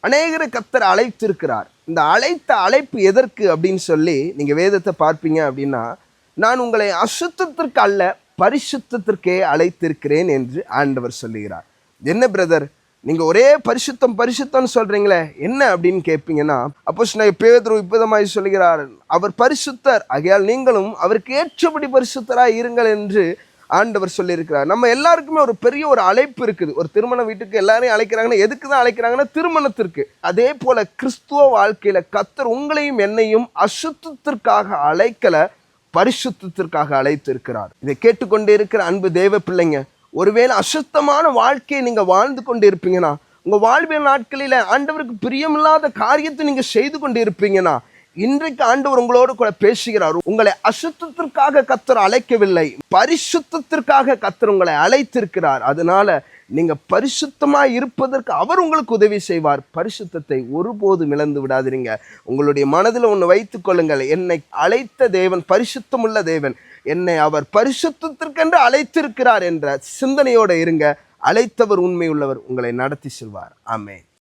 அநேகரை கர்த்தர் அழைத்திருக்கிறார். இந்த அழைத்த அழைப்பு எதற்கு அப்படின்னு சொல்லி நீங்க வேதத்தை பார்ப்பீங்க அப்படின்னா, நான் உங்களை அசுத்தத்திற்கு அல்ல பரிசுத்தத்திற்கே அழைத்திருக்கிறேன் என்று ஆண்டவர் சொல்லுகிறார். என்ன பிரதர், நீங்க ஒரே பரிசுத்தம் பரிசுத்தம்னு சொல்றீங்களே, என்ன அப்படின்னு கேட்பீங்கன்னா, அப்போஸ்தலனாகிய பேதுரு இப்பதமாய் சொல்லுகிறார், அவர் பரிசுத்தர், ஆகையால் நீங்களும் அவருக்கு ஏற்றபடி பரிசுத்தராய் இருங்கள் என்று ஆண்டவர் சொல்லியிருக்கிறார். நம்ம எல்லாருக்குமே ஒரு பெரிய ஒரு அழைப்பு இருக்குது. ஒரு திருமண வீட்டுக்கு எல்லாரையும் அழைக்கிறாங்கன்னா எதுக்கு தான் அழைக்கிறாங்கன்னா, திருமணத்திற்கு. அதே போல கிறிஸ்துவ வாழ்க்கையில கர்த்தர் உங்களையும் என்னையும் அசுத்தத்திற்காக அழைக்கல, பரிசுத்தத்திற்காக அழைத்திருக்கிறார். இதை கேட்டுக்கொண்டே இருக்கிற அன்பு தேவ பிள்ளைங்க, ஒருவேளை அசுத்தமான வாழ்க்கையை நீங்க வாழ்ந்து கொண்டு இருப்பீங்கன்னா, உங்க வாழ்வியல் நாட்களில ஆண்டவருக்கு பிரியமில்லாத காரியத்தை நீங்க செய்து கொண்டு இருப்பீங்கன்னா, இன்றைக்கு ஆண்டவர் உங்களோடு கூட பேசுகிறார். உங்களை அசுத்தத்திற்காக கர்த்தர் அழைக்கவில்லை, பரிசுத்தத்திற்காக கர்த்தர் உங்களை அழைத்திருக்கிறார். அதனால நீங்க பரிசுத்தமாய் இருப்பதற்கு அவர் உங்களுக்கு உதவி செய்வார். பரிசுத்தத்தை ஒருபோதும் இழந்து விடாதீங்க. உங்களுடைய மனதில் ஒன்று வைத்துக் கொள்ளுங்கள், என்னை அழைத்த தேவன் பரிசுத்தமுள்ள தேவன், என்னை அவர் பரிசுத்தத்திற்கென்று அழைத்திருக்கிறார் என்ற சிந்தனையோடு இருங்க. அழைத்தவர் உண்மை உள்ளவர், உங்களை நடத்தி செல்வார். ஆமென்.